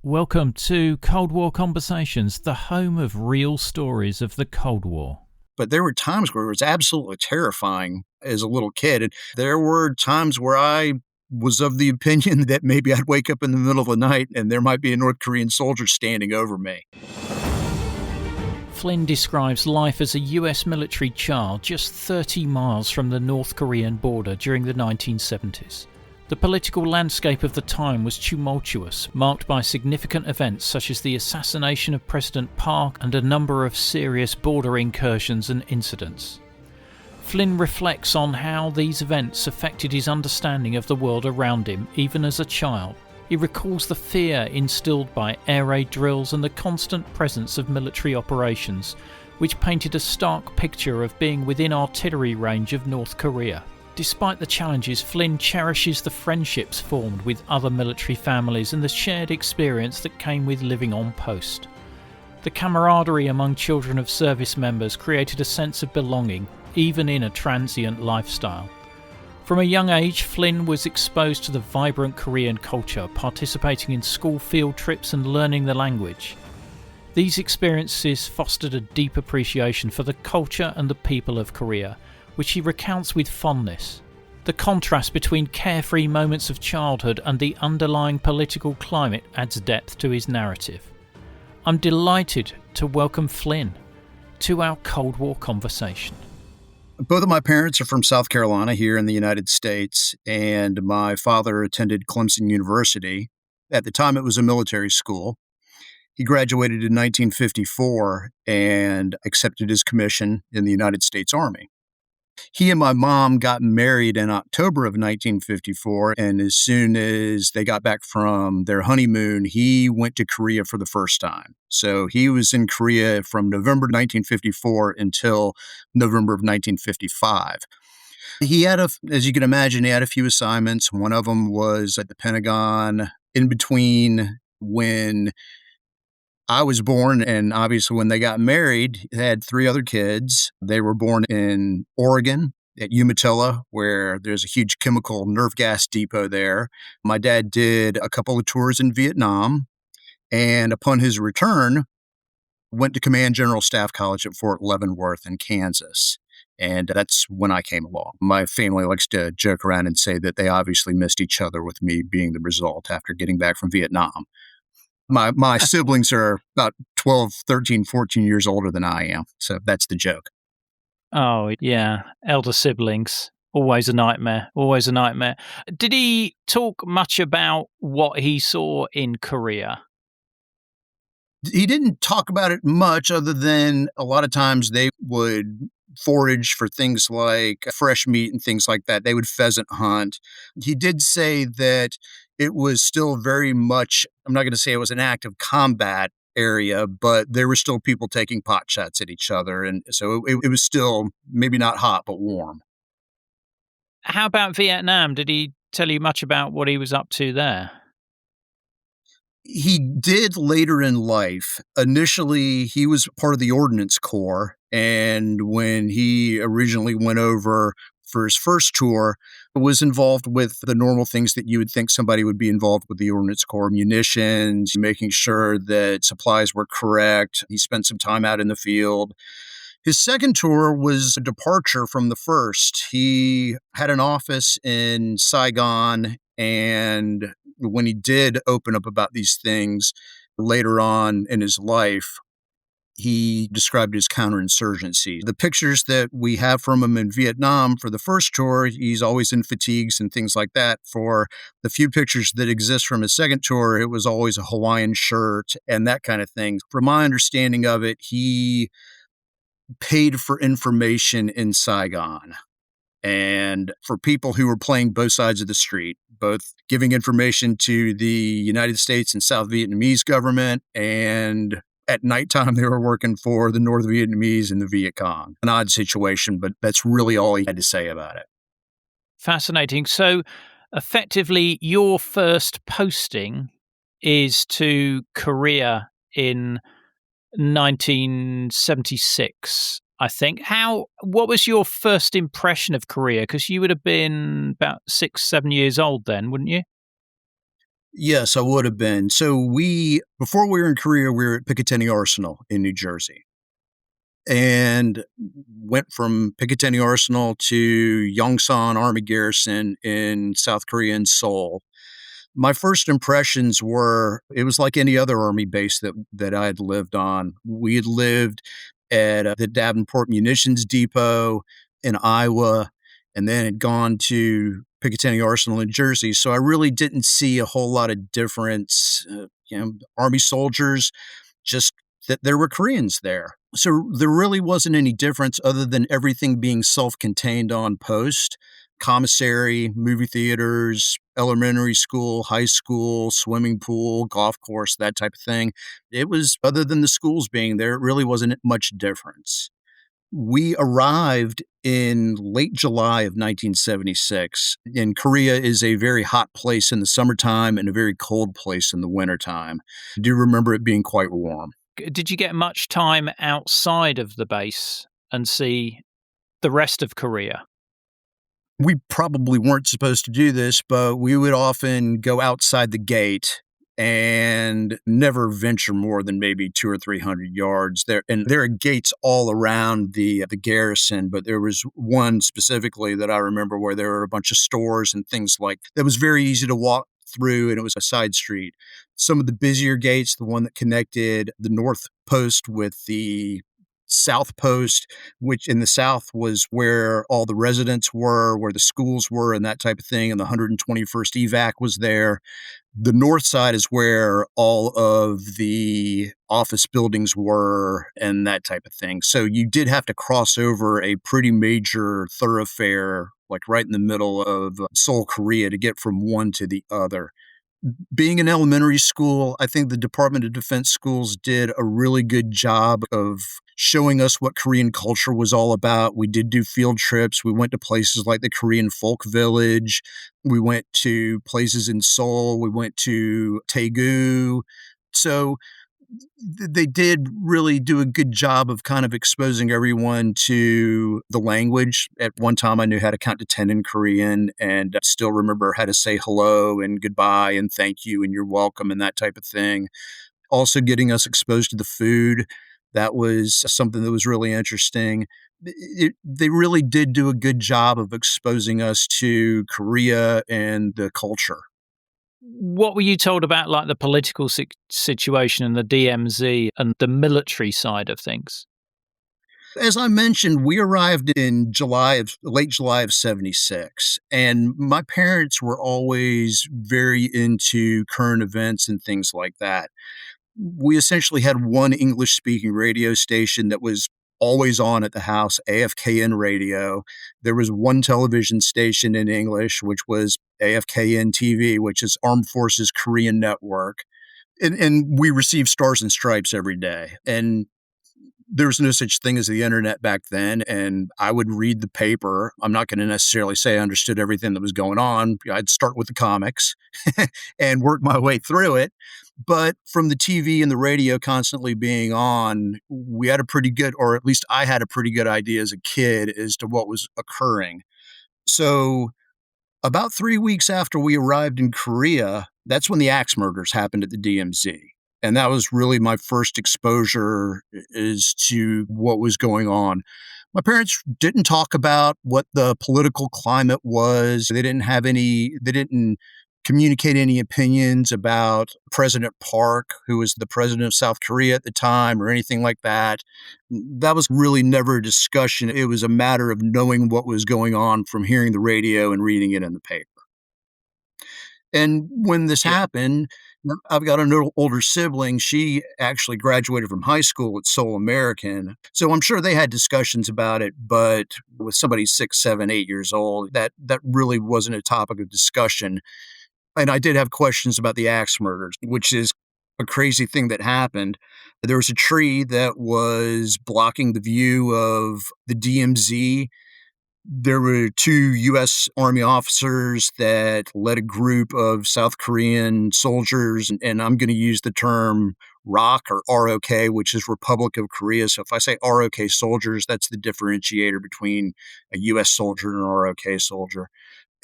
Welcome to Cold War Conversations, the home of real stories of the Cold War. But there were times where it was absolutely terrifying as a little kid. And there were times where I was of the opinion that maybe I'd wake up in the middle of the night and there might be a North Korean soldier standing over me. Flynn describes life as a US military child just 30 miles from the North Korean border during the 1970s. The political landscape of the time was tumultuous, marked by significant events such as the assassination of President Park and a number of serious border incursions and incidents. Flynn reflects on how these events affected his understanding of the world around him, even as a child. He recalls the fear instilled by air raid drills and the constant presence of military operations, which painted a stark picture of being within artillery range of North Korea. Despite the challenges, Flynn cherishes the friendships formed with other military families and the shared experience that came with living on post. The camaraderie among children of service members created a sense of belonging, even in a transient lifestyle. From a young age, Flynn was exposed to the vibrant Korean culture, participating in school field trips and learning the language. These experiences fostered a deep appreciation for the culture and the people of Korea, which he recounts with fondness. The contrast between carefree moments of childhood and the underlying political climate adds depth to his narrative. I'm delighted to welcome Flynn to our Cold War conversation. Both of my parents are from South Carolina here in the United States, and my father attended Clemson University. At the time, it was a military school. He graduated in 1954 and accepted his commission in the United States Army. He and my mom got married in October of 1954, and as soon as they got back from their honeymoon, he went to Korea for the first time. So he was in Korea from November 1954 until November of 1955. He had, as you can imagine, he had a few assignments. One of them was at the Pentagon in between when I was born, and obviously when they got married, they had three other kids. They were born in Oregon at Umatilla, where there's a huge chemical nerve gas depot there. My dad did a couple of tours in Vietnam, and upon his return, went to Command General Staff College at Fort Leavenworth in Kansas. And that's when I came along. My family likes to joke around and say that they obviously missed each other, with me being the result after getting back from Vietnam. My siblings are about 12, 13, 14 years older than I am. So that's the joke. Oh, yeah. Elder siblings. Always a nightmare. Always a nightmare. Did he talk much about what he saw in Korea? He didn't talk about it much, other than a lot of times they would forage for things like fresh meat and things like that. They would pheasant hunt. He did say that it was still very much, I'm not going to say it was an active combat area, but there were still people taking pot shots at each other. And so it was still maybe not hot, but warm. How about Vietnam? Did he tell you much about what he was up to there? He did later in life. Initially, he was part of the Ordnance Corps. And when he originally went over for his first tour, was involved with the normal things that you would think somebody would be involved with the Ordnance Corps: munitions, making sure that supplies were correct. He spent some time out in the field. His second tour was a departure from the first. He had an office in Saigon, and when he did open up about these things later on in his life, he described it as counterinsurgency. The pictures that we have from him in Vietnam for the first tour, he's always in fatigues and things like that. For the few pictures that exist from his second tour, it was always a Hawaiian shirt and that kind of thing. From my understanding of it, he paid for information in Saigon. And for people who were playing both sides of the street, both giving information to the United States and South Vietnamese government, and at nighttime, they were working for the North Vietnamese and the Viet Cong. An odd situation, but that's really all he had to say about it. Fascinating. So, effectively, your first posting is to Korea in 1976, I think. What was your first impression of Korea? Because you would have been about 6, 7 years old then, wouldn't you? Yes, I would have been. So before we were in Korea, we were at Picatinny Arsenal in New Jersey and went from Picatinny Arsenal to Yongsan Army Garrison in South Korea in Seoul. My first impressions were it was like any other army base that I had lived on. We had lived at the Davenport Munitions Depot in Iowa and then had gone to Picatinny Arsenal in Jersey. So I really didn't see a whole lot of difference. Army soldiers, just that there were Koreans there. So there really wasn't any difference other than everything being self contained on post commissary, movie theaters, elementary school, high school, swimming pool, golf course, that type of thing. It was, other than the schools being there, it really wasn't much difference. We arrived in late July of 1976, and Korea is a very hot place in the summertime and a very cold place in the wintertime. I do remember it being quite warm. Did you get much time outside of the base and see the rest of Korea? We probably weren't supposed to do this, but we would often go outside the gate and never venture more than maybe 200 or 300 yards there. And there are gates all around the garrison, but there was one specifically that I remember where there were a bunch of stores and things like that was very easy to walk through, and it was a side street. Some of the busier gates, the one that connected the north post with the south post, which in the south was where all the residents were, where the schools were, and that type of thing. And the 121st evac was there. The north side is where all of the office buildings were and that type of thing. So you did have to cross over a pretty major thoroughfare, like right in the middle of Seoul, Korea, to get from one to the other. Being an elementary school, I think the Department of Defense schools did a really good job of showing us what Korean culture was all about. We did do field trips. We went to places like the Korean Folk Village. We went to places in Seoul. We went to Daegu. So they did really do a good job of kind of exposing everyone to the language. At one time, I knew how to count to 10 in Korean and still remember how to say hello and goodbye and thank you and you're welcome and that type of thing. Also, getting us exposed to the food. That was something that was really interesting. They really did do a good job of exposing us to Korea and the culture. What were you told about, like, the political situation in the DMZ and the military side of things? As I mentioned, we arrived in late July of 76, and my parents were always very into current events and things like that. We essentially had one English speaking radio station that was always on at the house, AFKN radio. There was one television station in English, which was AFKN TV, which is Armed Forces Korean Network. And we received stars and stripes every day. And there was no such thing as the internet back then. And I would read the paper. I'm not going to necessarily say I understood everything that was going on. I'd start with the comics and work my way through it. But from the TV and the radio constantly being on, we had a pretty good, or at least I had a pretty good idea as a kid as to what was occurring. So about 3 weeks after we arrived in Korea, that's when the axe murders happened at the DMZ. And that was really my first exposure as to what was going on. My parents didn't talk about what the political climate was. They didn't communicate any opinions about President Park, who was the president of South Korea at the time, or anything like that. That was really never a discussion. It was a matter of knowing what was going on from hearing the radio and reading it in the paper. And when this happened, I've got an older sibling. She actually graduated from high school at Seoul American. So I'm sure they had discussions about it, but with somebody 6, 7, 8 years old, that really wasn't a topic of discussion. And I did have questions about the axe murders, which is a crazy thing that happened. There was a tree that was blocking the view of the DMZ. There were 2 U.S. Army officers that led a group of South Korean soldiers, and I'm going to use the term ROK or ROK, which is Republic of Korea. So if I say ROK soldiers, that's the differentiator between a U.S. soldier and an ROK soldier.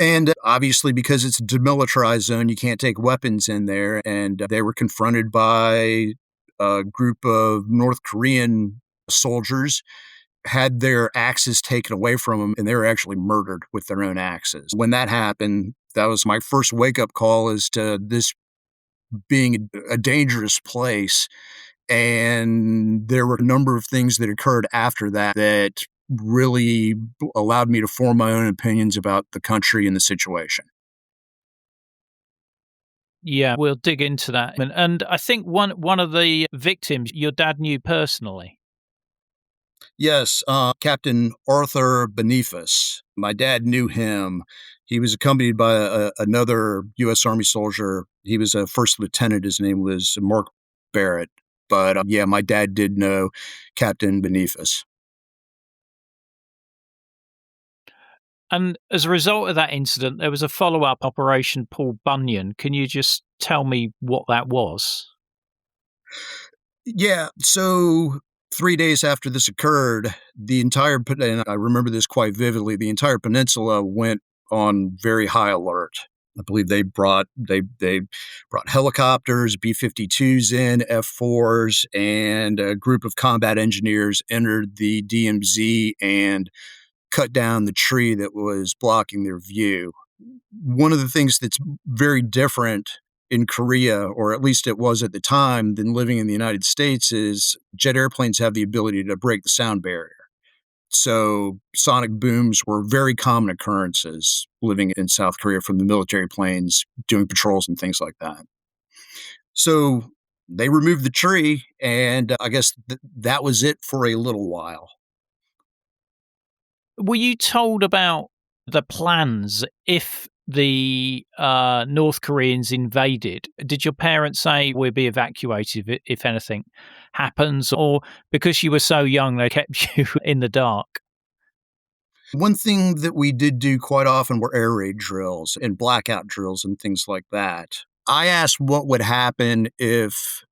And obviously, because it's a demilitarized zone, you can't take weapons in there. And they were confronted by a group of North Korean soldiers, had their axes taken away from them, and they were actually murdered with their own axes. When that happened, that was my first wake up call as to this being a dangerous place. And there were a number of things that occurred after that that really allowed me to form my own opinions about the country and the situation. Yeah, we'll dig into that. And I think one of the victims your dad knew personally. Yes, Captain Arthur Boniface. My dad knew him. He was accompanied by another U.S. Army soldier. He was a first lieutenant. His name was Mark Barrett. But yeah, my dad did know Captain Boniface. And as a result of that incident, there was a follow-up Operation Paul Bunyan. Can you just tell me what that was? Yeah, so 3 days after this occurred, and I remember this quite vividly, the entire peninsula went on very high alert. I believe they brought helicopters, B-52s in, F-4s, and a group of combat engineers entered the DMZ and cut down the tree that was blocking their view. One of the things that's very different in Korea, or at least it was at the time, than living in the United States is jet airplanes have the ability to break the sound barrier. So sonic booms were very common occurrences living in South Korea from the military planes doing patrols and things like that. So they removed the tree, and I guess that was it for a little while. Were you told about the plans if the North Koreans invaded? Did your parents say we'll be evacuated if anything happens, or because you were so young, they kept you in the dark? One thing that we did do quite often were air raid drills and blackout drills and things like that. I asked what would happen if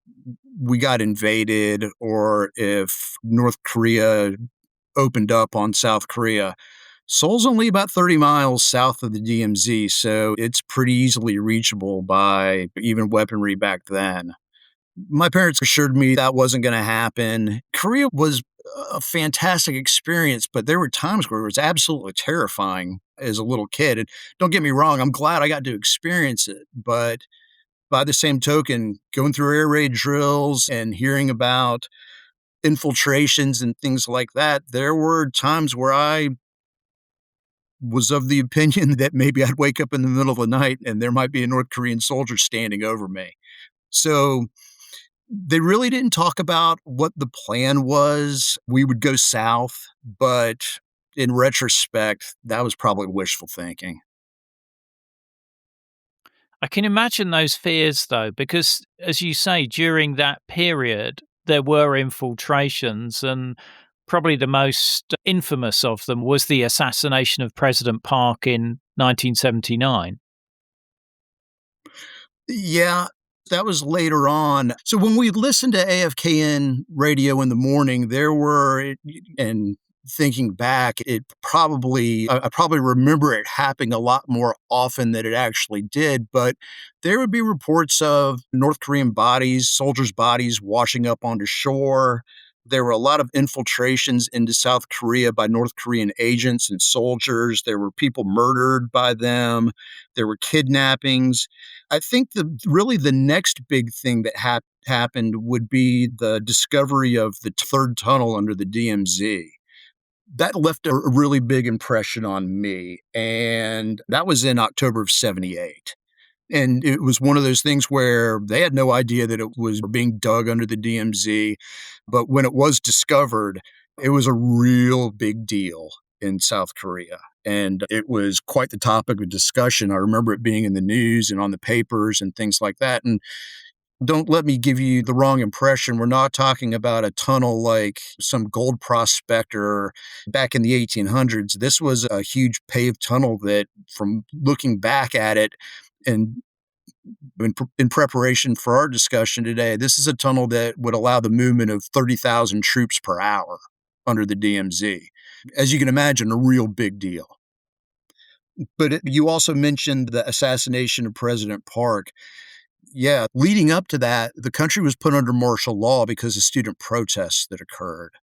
we got invaded or if North Korea opened up on South Korea. Seoul's only about 30 miles south of the DMZ, so it's pretty easily reachable by even weaponry back then. My parents assured me that wasn't going to happen. Korea was a fantastic experience, but there were times where it was absolutely terrifying as a little kid. And don't get me wrong, I'm glad I got to experience it. But by the same token, going through air raid drills and hearing about infiltrations and things like that, there were times where I was of the opinion that maybe I'd wake up in the middle of the night and there might be a North Korean soldier standing over me. So they really didn't talk about what the plan was. We would go south, but in retrospect, that was probably wishful thinking. I can imagine those fears though, because as you say, during that period, there were infiltrations, and probably the most infamous of them was the assassination of President Park in 1979. Yeah, that was later on. So when we listened to AFKN radio in the morning, and thinking back, I probably remember it happening a lot more often than it actually did. But there would be reports of North Korean bodies, soldiers' bodies washing up onto shore. There were a lot of infiltrations into South Korea by North Korean agents and soldiers. There were people murdered by them. There were kidnappings. I think the next big thing that happened would be the discovery of the third tunnel under the DMZ. That left a really big impression on me, and that was in October of '78. And it was one of those things where they had no idea that it was being dug under the DMZ. But when it was discovered, it was a real big deal in South Korea. And it was quite the topic of discussion. I remember it being in the news and on the papers and things like that. And don't let me give you the wrong impression. We're not talking about a tunnel like some gold prospector back in the 1800s. This was a huge paved tunnel that, from looking back at it, and in preparation for our discussion today, this is a tunnel that would allow the movement of 30,000 troops per hour under the DMZ. As you can imagine, a real big deal. But you also mentioned the assassination of President Park. Yeah, leading up to that, the country was put under martial law because of student protests that occurred.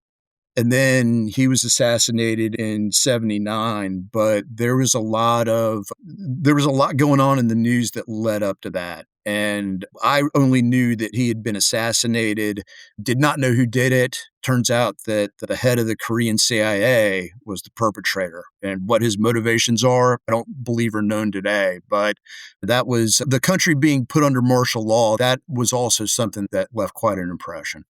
And then he was assassinated in 79, but there was a lot going on in the news that led up to that. And I only knew that he had been assassinated, did not know who did it. Turns out that the head of the Korean CIA was the perpetrator. And what his motivations are, I don't believe are known today. But that was the country being put under martial law. That was also something that left quite an impression.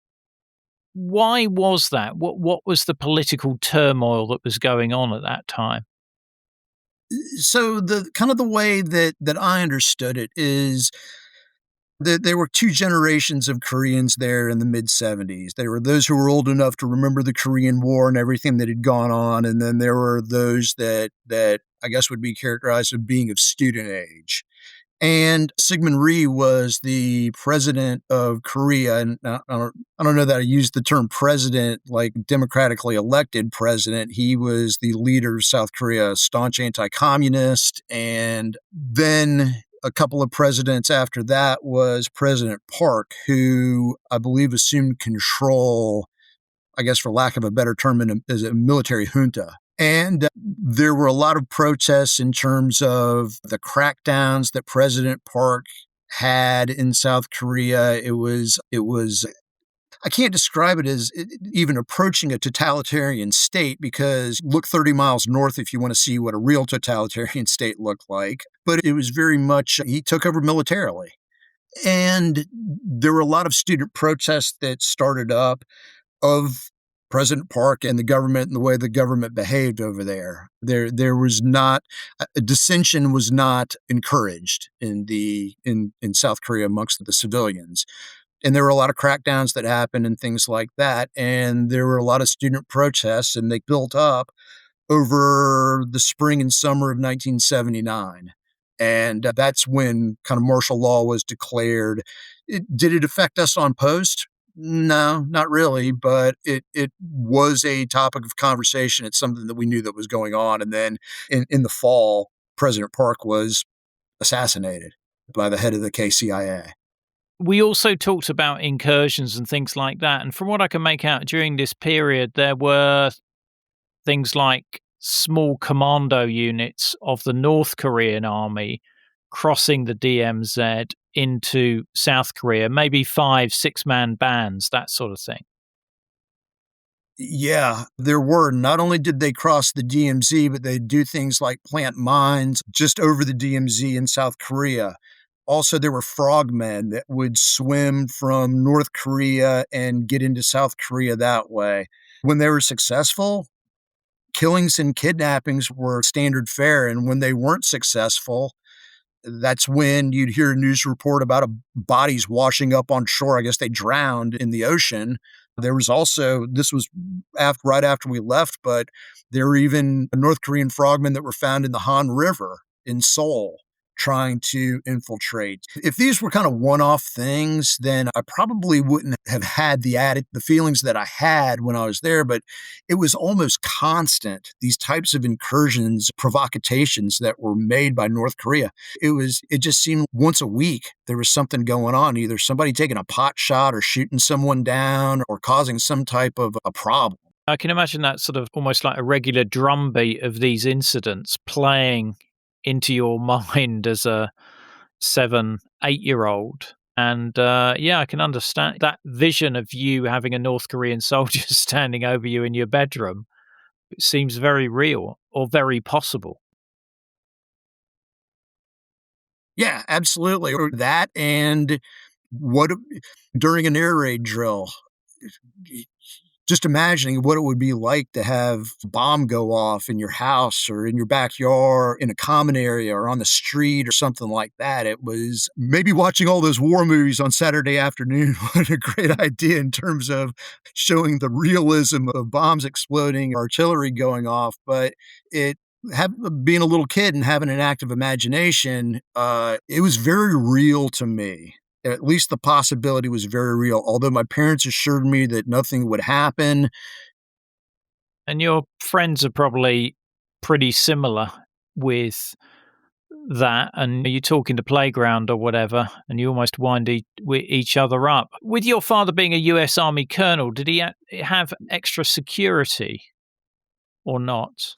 Why was that? What was the political turmoil that was going on at that time? So the kind of the way that I understood it is that there were two generations of Koreans there in the mid 70s. There were those who were old enough to remember the Korean War and everything that had gone on, and then there were those that I guess would be characterized as being of student age. And Syngman Rhee was the president of Korea. And I don't know that I used the term president like democratically elected president. He was the leader of South Korea, a staunch anti communist. And then a couple of presidents after that was President Park, who I believe assumed control, I guess for lack of a better term, as a military junta. And there were a lot of protests in terms of the crackdowns that President Park had in South Korea. It was I can't describe it as even approaching a totalitarian state, because look 30 miles north if you want to see what a real totalitarian state looked like. But it was very much, he took over militarily. And there were a lot of student protests that started up of President Park and the government and the way the government behaved over there. There was not, dissension was not encouraged in South Korea amongst the civilians. And there were a lot of crackdowns that happened and things like that. And there were a lot of student protests, and they built up over the spring and summer of 1979. And that's when kind of martial law was declared. Did it affect us on post? No, not really, but it was a topic of conversation. It's something that we knew that was going on. And then in the fall, President Park was assassinated by the head of the KCIA. We also talked about incursions and things like that. And from what I can make out during this period, there were things like small commando units of the North Korean army crossing the DMZ into South Korea, maybe 5, 6 man bands, that sort of thing. Yeah, there were. Not only did they cross the DMZ, but they do things like plant mines just over the DMZ in South Korea. Also, there were frogmen that would swim from North Korea and get into South Korea that way. When they were successful, killings and kidnappings were standard fare. And when they weren't successful, that's when you'd hear a news report about bodies washing up on shore. I guess they drowned in the ocean. There was also, this was right after we left, but there were even North Korean frogmen that were found in the Han River in Seoul trying to infiltrate. If these were kind of one-off things, then I probably wouldn't have had the feelings that I had when I was there, but it was almost constant, these types of incursions, provocations that were made by North Korea. It just seemed once a week there was something going on, either somebody taking a pot shot or shooting someone down or causing some type of a problem. I can imagine that sort of almost like a regular drumbeat of these incidents playing into your mind as a 7, 8-year-old. And yeah, I can understand that vision of you having a North Korean soldier standing over you in your bedroom. It seems very real or very possible. Yeah, absolutely. Or that, and what during an air raid drill, just imagining what it would be like to have a bomb go off in your house or in your backyard, in a common area or on the street or something like that. It was maybe watching all those war movies on Saturday afternoon. What a great idea in terms of showing the realism of bombs exploding, artillery going off. But being a little kid and having an active imagination, it was very real to me. At least the possibility was very real, although my parents assured me that nothing would happen. And your friends are probably pretty similar with that, and you talk in the playground or whatever, and you almost wind each other up. With your father being a US Army colonel, did he have extra security or not?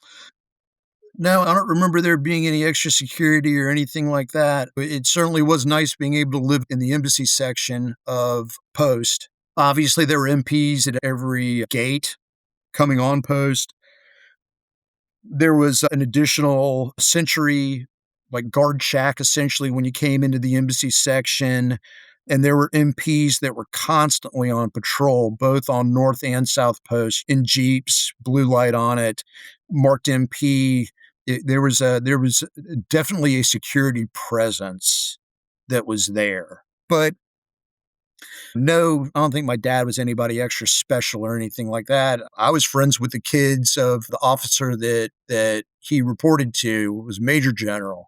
No, I don't remember there being any extra security or anything like that. It certainly was nice being able to live in the embassy section of post. Obviously, there were MPs at every gate coming on post. There was an additional sentry, like guard shack, essentially, when you came into the embassy section. And there were MPs that were constantly on patrol, both on North and South Post, in Jeeps, blue light on it, marked MP. There was definitely a security presence that was there. But no, I don't think my dad was anybody extra special or anything like that. I was friends with the kids of the officer that he reported to, was Major General,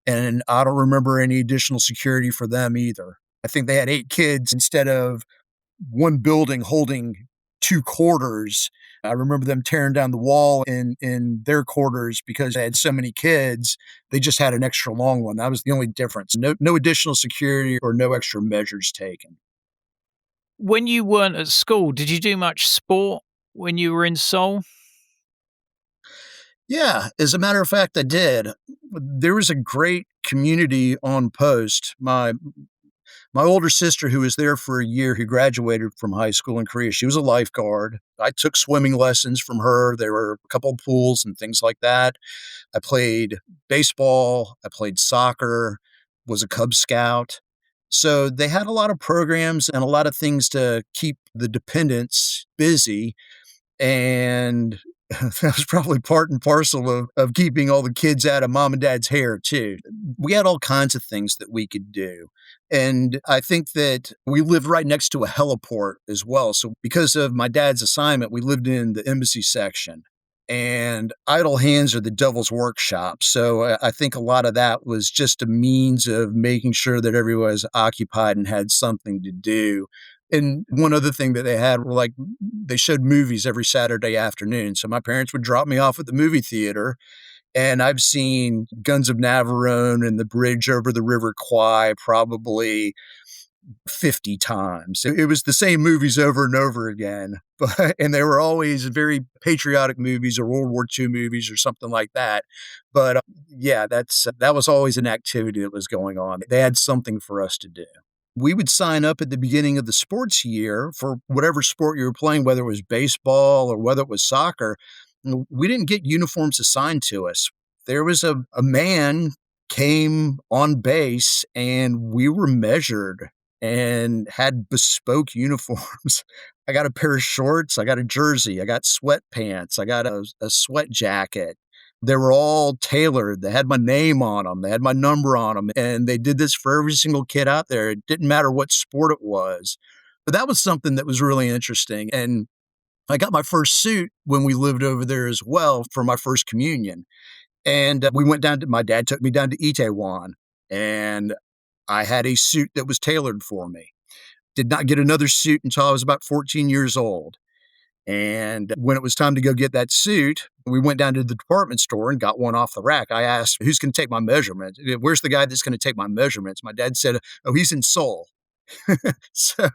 and I don't remember any additional security for them either. I think they had 8 kids instead of one building holding 2 quarters. I remember them tearing down the wall in their quarters because they had so many kids. They just had an extra long one. That was the only difference. No additional security or no extra measures taken. When you weren't at school, did you do much sport when you were in Seoul? Yeah, as a matter of fact, I did. There was a great community on post. My older sister, who was there for a year, who graduated from high school in Korea, she was a lifeguard. I took swimming lessons from her. There were a couple of pools and things like that. I played baseball. I played soccer, was a Cub Scout. So they had a lot of programs and a lot of things to keep the dependents busy. And that was probably part and parcel of keeping all the kids out of mom and dad's hair, too. We had all kinds of things that we could do. And I think that we lived right next to a heliport as well. So because of my dad's assignment, we lived in the embassy section. And idle hands are the devil's workshop. So I think a lot of that was just a means of making sure that everyone was occupied and had something to do. And one other thing that they had were like they showed movies every Saturday afternoon. So my parents would drop me off at the movie theater. And I've seen Guns of Navarone and The Bridge Over the River Kwai probably 50 times. It was the same movies over and over again, and they were always very patriotic movies or World War II movies or something like that. But yeah, that was always an activity that was going on. They had something for us to do. We would sign up at the beginning of the sports year for whatever sport you were playing, whether it was baseball or whether it was soccer. We didn't get uniforms assigned to us. There was a man came on base and we were measured and had bespoke uniforms. I got a pair of shorts, I got a jersey, I got sweatpants, I got a sweat jacket. They were all tailored. They had my name on them. They had my number on them. And they did this for every single kid out there. It didn't matter what sport it was. But that was something that was really interesting. And I got my first suit when we lived over there as well for my first communion. And we went down to, my dad took me down to Itaewon. And I had a suit that was tailored for me. Did not get another suit until I was about 14 years old. And when it was time to go get that suit, we went down to the department store and got one off the rack. I asked, who's going to take my measurements? Where's the guy that's going to take my measurements? My dad said, oh, he's in Seoul. So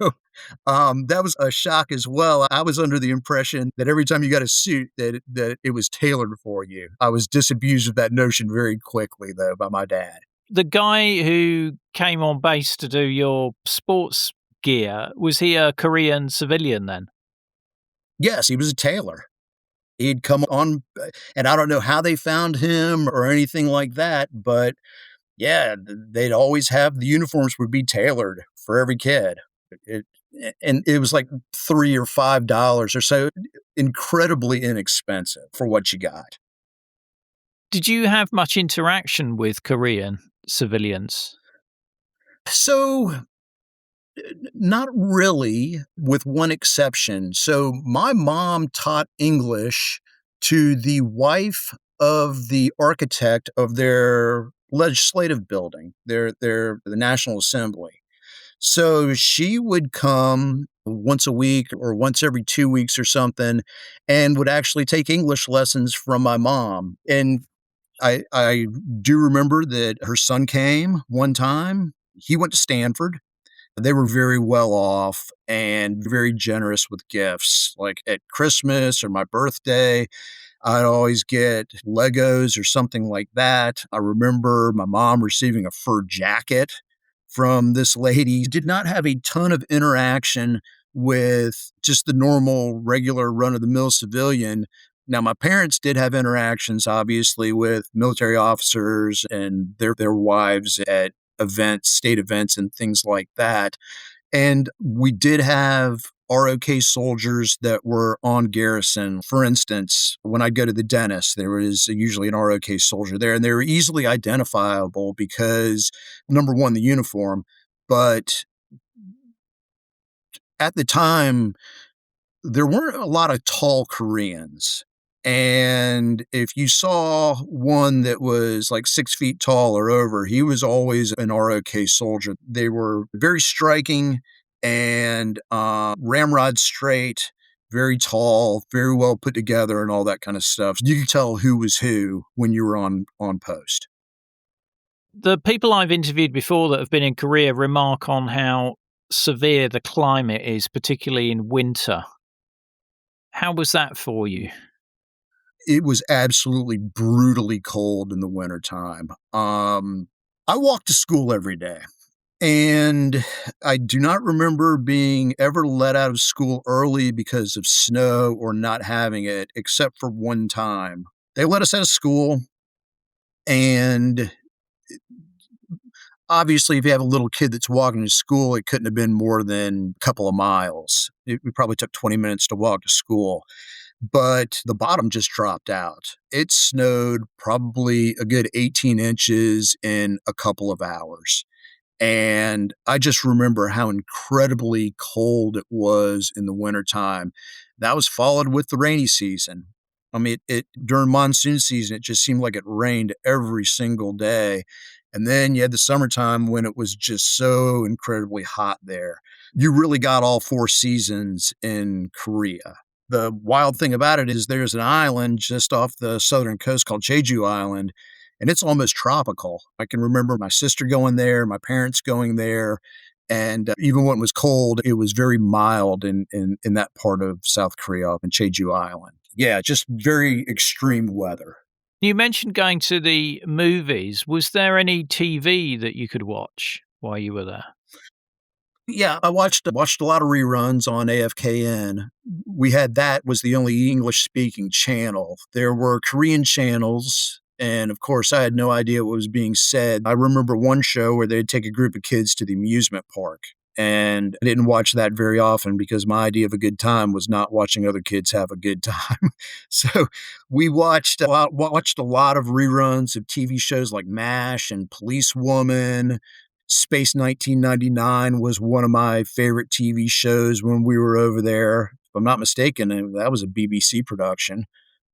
that was a shock as well. I was under the impression that every time you got a suit that it was tailored for you. I was disabused of that notion very quickly, though, by my dad. The guy who came on base to do your sports gear, was he a Korean civilian then? Yes, he was a tailor. He'd come on, and I don't know how they found him or anything like that, but yeah, they'd always have the uniforms would be tailored for every kid. And it was like $3 or $5 or so, incredibly inexpensive for what you got. Did you have much interaction with Korean civilians? So, not really, with one exception. So, my mom taught English to the wife of the architect of their legislative building, the National Assembly. So she would come once a week or once every 2 weeks or something and would actually take English lessons from my mom. And I do remember that her son came one time. He went to Stanford. They were very well off and very generous with gifts. Like at Christmas or my birthday, I'd always get Legos or something like that. I remember my mom receiving a fur jacket from this lady. Did not have a ton of interaction with just the normal, regular run of the mill civilian. Now, my parents did have interactions, obviously, with military officers and their wives at events, state events, and things like that. And we did have ROK soldiers that were on garrison. For instance, when I go to the dentist, there was usually an ROK soldier there, and they were easily identifiable because, number one, the uniform, but at the time, there weren't a lot of tall Koreans. And if you saw one that was like 6 feet tall or over, he was always an ROK soldier. They were very striking and ramrod straight, very tall, very well put together, and all that kind of stuff. You could tell who was who when you were on post. The people I've interviewed before that have been in Korea remark on how severe the climate is, particularly in winter. How was that for you? It was absolutely brutally cold in the wintertime. I walked to school every day. And I do not remember being ever let out of school early because of snow or not having it, except for one time. They let us out of school, and obviously, if you have a little kid that's walking to school, it couldn't have been more than a couple of miles. It probably took 20 minutes to walk to school, but the bottom just dropped out. It snowed probably a good 18 inches in a couple of hours. And I just remember how incredibly cold it was in the wintertime. That was followed with the rainy season. I mean, it during monsoon season, it just seemed like it rained every single day. And then you had the summertime when it was just so incredibly hot there. You really got all four seasons in Korea. The wild thing about it is there's an island just off the southern coast called Jeju Island, and it's almost tropical. I can remember my sister going there, my parents going there, and even when it was cold, it was very mild in that part of South Korea, in Jeju Island. Yeah, just very extreme weather. You mentioned going to the movies. Was there any TV that you could watch while you were there? Yeah, I watched a lot of reruns on AFKN. We had that was the only English speaking channel. There were Korean channels, and of course I had no idea what was being said. I remember one show where they'd take a group of kids to the amusement park. And I didn't watch that very often because my idea of a good time was not watching other kids have a good time. So we watched a lot of reruns of TV shows like MASH and Policewoman. Space 1999 was one of my favorite TV shows when we were over there. If I'm not mistaken, that was a BBC production.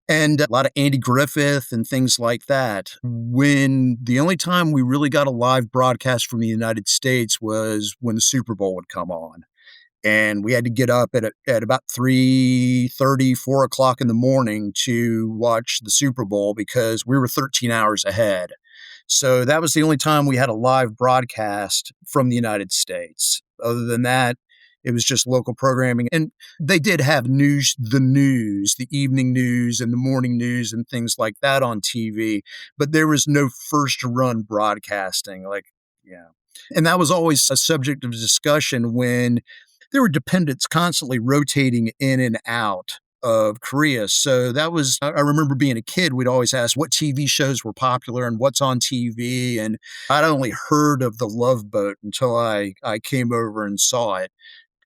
And a lot of Andy Griffith and things like that. When the only time we really got a live broadcast from the United States was when the Super Bowl would come on. And we had to get up at about 3:30, 4 o'clock in the morning to watch the Super Bowl because we were 13 hours ahead. So that was the only time we had a live broadcast from the United States. Other than that, it was just local programming. And they did have the evening news and the morning news and things like that on TV, but there was no first run broadcasting. Yeah. And that was always a subject of discussion when there were dependents constantly rotating in and out of Korea. So I remember being a kid, we'd always ask what TV shows were popular and what's on TV. And I'd only heard of The Love Boat until I came over and saw it.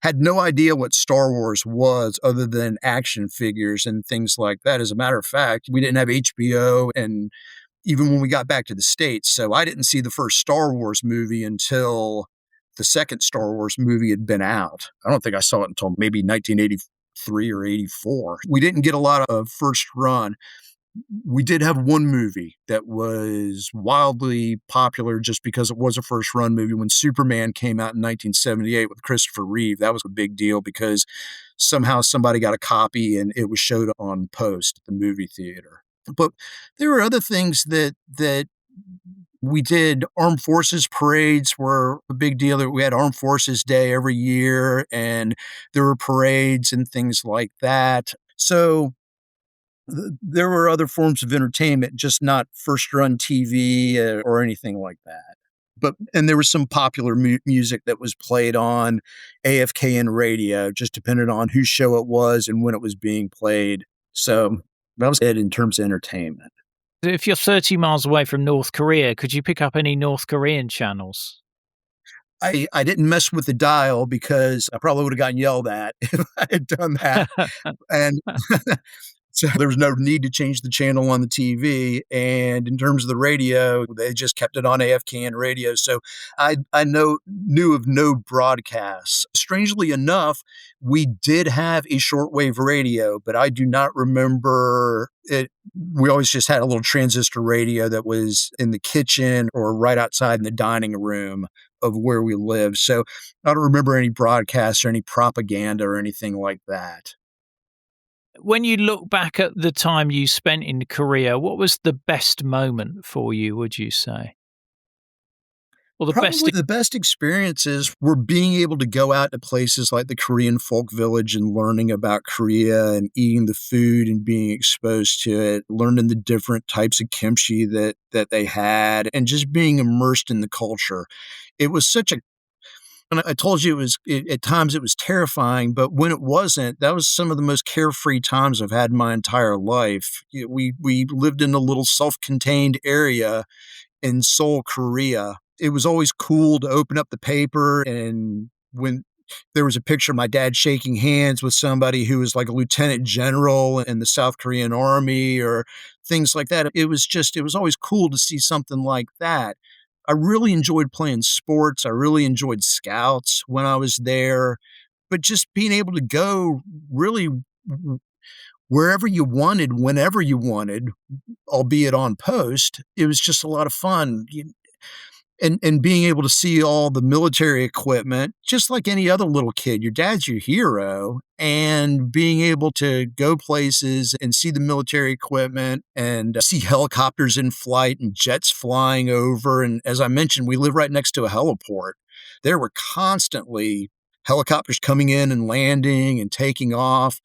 Had no idea what Star Wars was other than action figures and things like that. As a matter of fact, we didn't have HBO, and even when we got back to the States. So I didn't see the first Star Wars movie until the second Star Wars movie had been out. I don't think I saw it until maybe 1983 or 84. We didn't get a lot of first run. We did have one movie that was wildly popular just because it was a first run movie. When Superman came out in 1978 with Christopher Reeve, that was a big deal because somehow somebody got a copy and it was showed on post at the movie theater. But there were other things that we did. Armed forces parades were a big deal. We had Armed Forces Day every year, and there were parades and things like that. So there were other forms of entertainment, just not first run TV or anything like that. And there was some popular music that was played on AFKN radio, just depending on whose show it was and when it was being played. So that was it in terms of entertainment. If you're 30 miles away from North Korea, could you pick up any North Korean channels? I didn't mess with the dial because I probably would have gotten yelled at if I had done that. And so there was no need to change the channel on the TV. And in terms of the radio, they just kept it on AFKN radio. So I knew of no broadcasts. Strangely enough, we did have a shortwave radio, but I do not remember it. We always just had a little transistor radio that was in the kitchen or right outside in the dining room of where we lived. So I don't remember any broadcasts or any propaganda or anything like that. When you look back at the time you spent in Korea, what was the best moment for you, would you say? Or the best? Probably the best experiences were being able to go out to places like the Korean folk village and learning about Korea and eating the food and being exposed to it, learning the different types of kimchi that they had, and just being immersed in the culture. It was such a and I told you at times it was terrifying, but when it wasn't, that was some of the most carefree times I've had in my entire life. We lived in a little self-contained area in Seoul, Korea. It was always cool to open up the paper, and when there was a picture of my dad shaking hands with somebody who was like a lieutenant general in the South Korean army or things like that. It was always cool to see something like that. I really enjoyed playing sports. I really enjoyed scouts when I was there, but just being able to go really wherever you wanted, whenever you wanted, albeit on post, it was just a lot of fun. And being able to see all the military equipment, just like any other little kid, your dad's your hero, and being able to go places and see the military equipment and see helicopters in flight and jets flying over. And as I mentioned, we live right next to a heliport. There were constantly helicopters coming in and landing and taking off.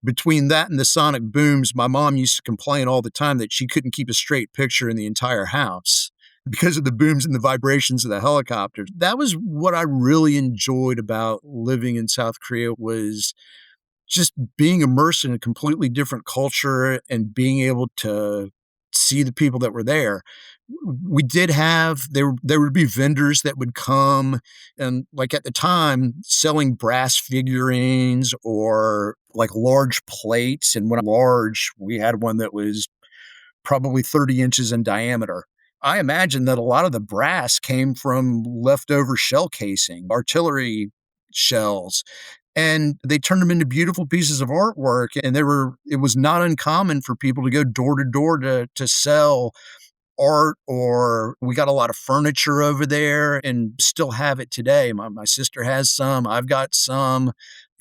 Between that and the sonic booms, my mom used to complain all the time that she couldn't keep a straight picture in the entire house because of the booms and the vibrations of the helicopters. That was what I really enjoyed about living in South Korea, was just being immersed in a completely different culture and being able to see the people that were there. We did have there would be vendors that would come and, like, at the time, selling brass figurines or like large plates. And when large, we had one that was probably 30 inches in diameter. I imagine that a lot of the brass came from leftover shell casing, artillery shells, and they turned them into beautiful pieces of artwork. And it was not uncommon for people to go door to door to sell art, or we got a lot of furniture over there and still have it today. My sister has some, I've got some,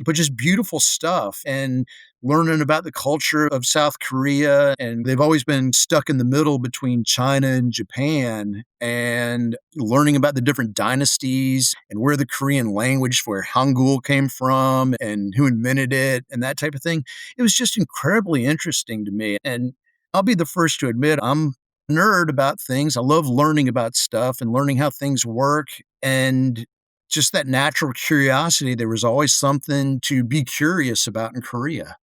but just beautiful stuff. And learning about the culture of South Korea, and they've always been stuck in the middle between China and Japan, and learning about the different dynasties and where the Korean language, where Hangul came from and who invented it and that type of thing. It was just incredibly interesting to me. And I'll be the first to admit I'm nerd about things. I love learning about stuff and learning how things work, and just that natural curiosity. There was always something to be curious about in Korea.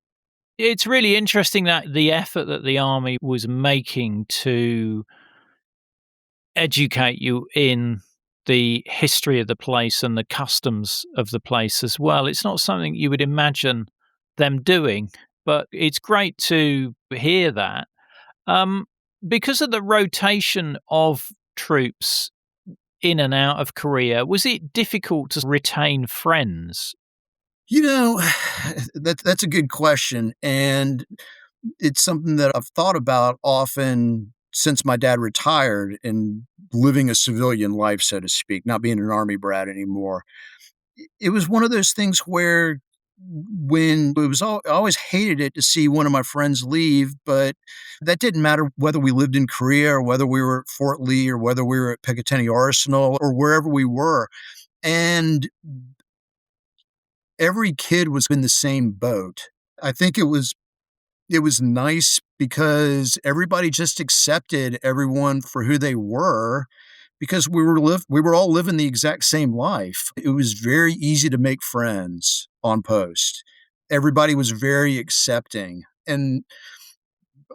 It's really interesting that the effort that the army was making to educate you in the history of the place and the customs of the place as well. It's not something you would imagine them doing, but it's great to hear that. Because of the rotation of troops in and out of Korea, was it difficult to retain friends? You know, that's a good question, and it's something that I've thought about often since my dad retired and living a civilian life, so to speak, not being an army brat anymore. It was one of those things where when it was I always hated it to see one of my friends leave, but that didn't matter whether we lived in Korea or whether we were at Fort Lee or whether we were at Picatinny Arsenal or wherever we were. And every kid was in the same boat. I think it was nice because everybody just accepted everyone for who they were because we were all living the exact same life. It was very easy to make friends on post. Everybody was very accepting. And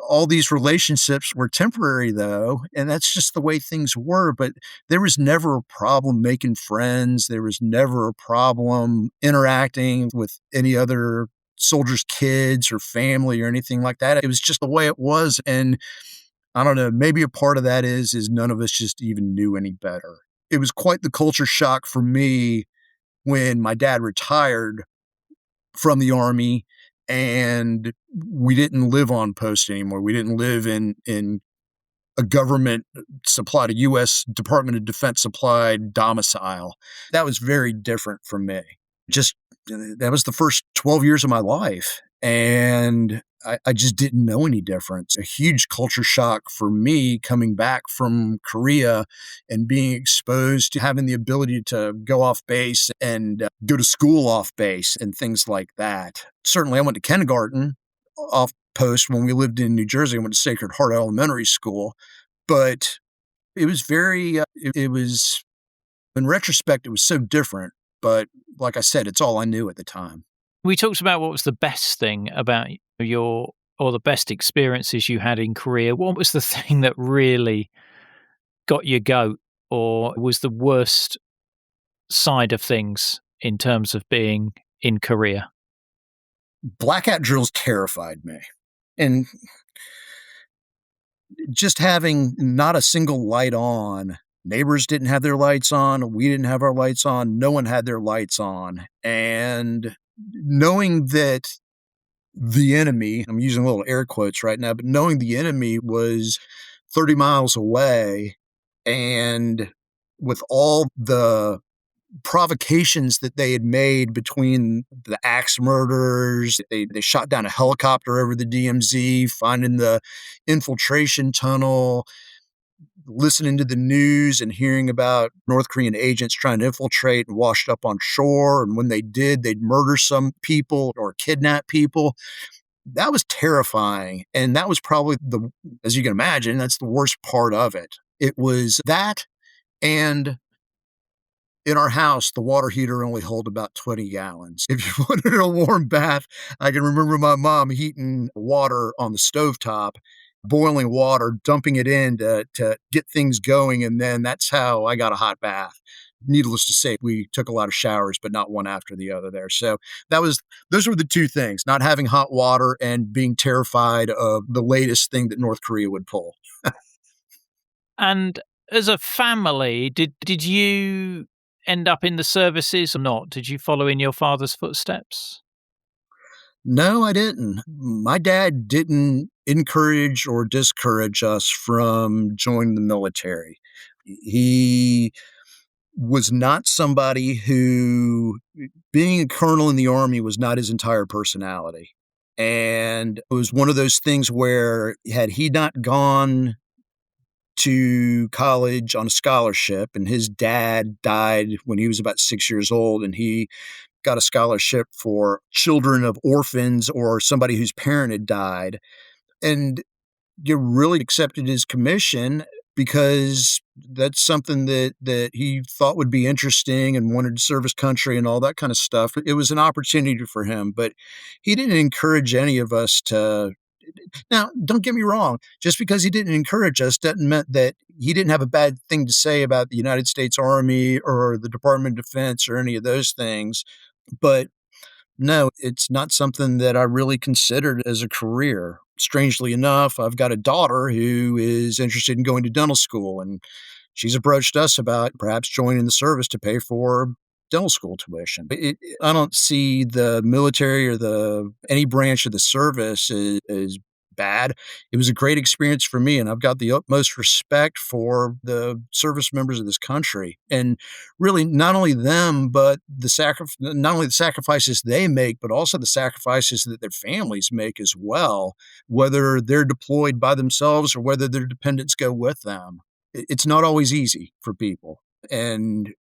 all these relationships were temporary though, and that's just the way things were, but there was never a problem making friends. There was never a problem interacting with any other soldiers' kids or family or anything like that. It was just the way it was. And I don't know, maybe a part of that is none of us just even knew any better. It was quite the culture shock for me when my dad retired from the Army and we didn't live on post anymore. We didn't live in a government supplied, a U.S. Department of Defense supplied domicile. That was very different from me. Just that was the first 12 years of my life. And I just didn't know any difference. A huge culture shock for me coming back from Korea and being exposed to having the ability to go off base and go to school off base and things like that. Certainly, I went to kindergarten off post when we lived in New Jersey. I went to Sacred Heart Elementary School, but it was it was, in retrospect, it was so different. But like I said, it's all I knew at the time. We talked about what was the best thing about or the best experiences you had in Korea. What was the thing that really got your goat or was the worst side of things in terms of being in Korea? Blackout drills terrified me. And just having not a single light on, neighbors didn't have their lights on, we didn't have our lights on, no one had their lights on. And knowing that the enemy, I'm using little air quotes right now, but knowing the enemy was 30 miles away and with all the provocations that they had made between the axe murders, they shot down a helicopter over the DMZ, finding the infiltration tunnel, listening to the news and hearing about North Korean agents trying to infiltrate and washed up on shore. And when they did, they'd murder some people or kidnap people. That was terrifying. And that was probably as you can imagine, that's the worst part of it. It was that, and in our house, the water heater only held about 20 gallons. If you wanted a warm bath, I can remember my mom heating water on the stovetop, boiling water, dumping it in to get things going. And then that's how I got a hot bath. Needless to say, we took a lot of showers, but not one after the other there. So those were the two things, not having hot water and being terrified of the latest thing that North Korea would pull. And as a family, did you end up in the services or not? Did you follow in your father's footsteps? No, I didn't. My dad didn't encourage or discourage us from joining the military. He was not somebody who, being a colonel in the Army was not his entire personality. And it was one of those things where had he not gone to college on a scholarship, and his dad died when he was about 6 years old, and he got a scholarship for children of orphans or somebody whose parent had died. And you really accepted his commission because that's something that he thought would be interesting and wanted to serve his country and all that kind of stuff. It was an opportunity for him, but he didn't encourage any of us to. Now, don't get me wrong. Just because he didn't encourage us doesn't mean that he didn't have a bad thing to say about the United States Army or the Department of Defense or any of those things. But no, it's not something that I really considered as a career. Strangely enough, I've got a daughter who is interested in going to dental school, and she's approached us about perhaps joining the service to pay for dental school tuition. I don't see the military or any branch of the service as bad. It was a great experience for me, and I've got the utmost respect for the service members of this country. And really, not only them, but not only the sacrifices they make, but also the sacrifices that their families make as well, whether they're deployed by themselves or whether their dependents go with them. It's not always easy for people. And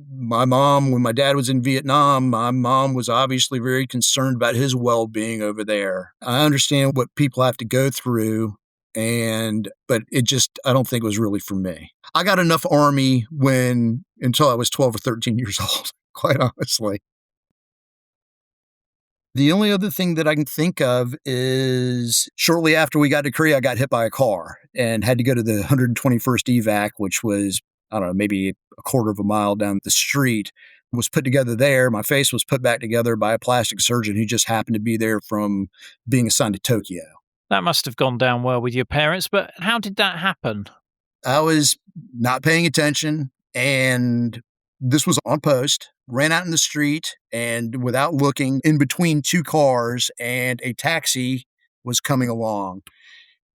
my mom, when my dad was in Vietnam, my mom was obviously very concerned about his well-being over there. I understand what people have to go through, but I don't think it was really for me. I got enough Army until I was 12 or 13 years old, quite honestly. The only other thing that I can think of is shortly after we got to Korea, I got hit by a car and had to go to the 121st evac, which was, I don't know, maybe a quarter of a mile down the street. Was put together there. My face was put back together by a plastic surgeon who just happened to be there from being assigned to Tokyo. That must have gone down well with your parents, but how did that happen? I was not paying attention, and this was on post. Ran out in the street, and without looking, in between two cars, and a taxi was coming along.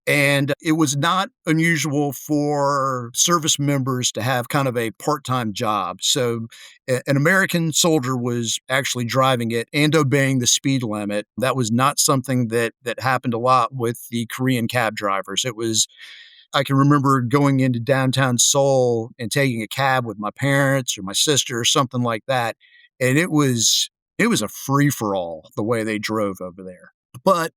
And it was not unusual for service members to have kind of a part-time job. So an American soldier was actually driving it and obeying the speed limit. That was not something that happened a lot with the Korean cab drivers. I can remember going into downtown Seoul and taking a cab with my parents or my sister or something like that. And it was a free-for-all the way they drove over there. But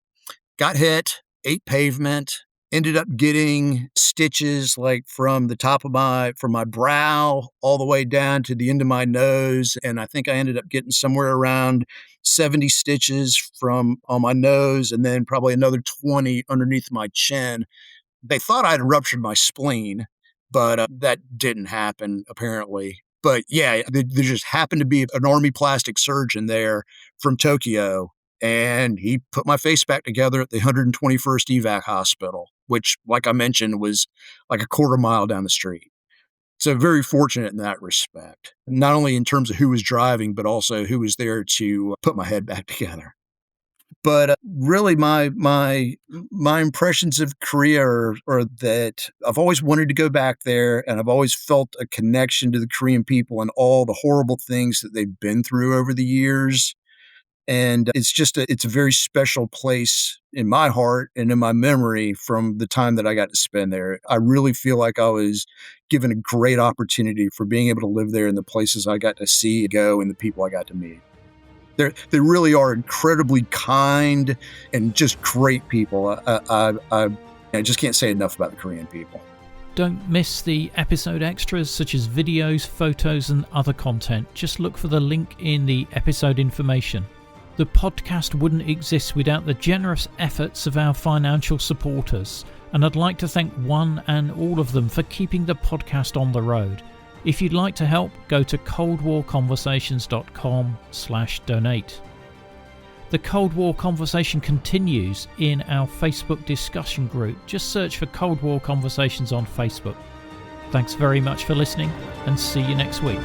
got hit, ate pavement, ended up getting stitches like from my brow all the way down to the end of my nose. And I think I ended up getting somewhere around 70 stitches on my nose, and then probably another 20 underneath my chin. They thought I'd ruptured my spleen, but that didn't happen, apparently. But yeah, there just happened to be an Army plastic surgeon there from Tokyo, and he put my face back together at the 121st evac hospital, which, like I mentioned, was like a quarter mile down the street. So very fortunate in that respect, not only in terms of who was driving, but also who was there to put my head back together. But really, my impressions of Korea are that I've always wanted to go back there, and I've always felt a connection to the Korean people and all the horrible things that they've been through over the years. And it's a very special place in my heart and in my memory from the time that I got to spend there. I really feel like I was given a great opportunity for being able to live there in the places I got to see, go, and the people I got to meet. They really are incredibly kind and just great people. I just can't say enough about the Korean people. Don't miss the episode extras such as videos, photos and other content. Just look for the link in the episode information. The podcast wouldn't exist without the generous efforts of our financial supporters, and I'd like to thank one and all of them for keeping the podcast on the road. If you'd like to help, go to coldwarconversations.com/donate. The Cold War conversation continues in our Facebook discussion group. Just search for Cold War Conversations on Facebook. Thanks very much for listening, and see you next week.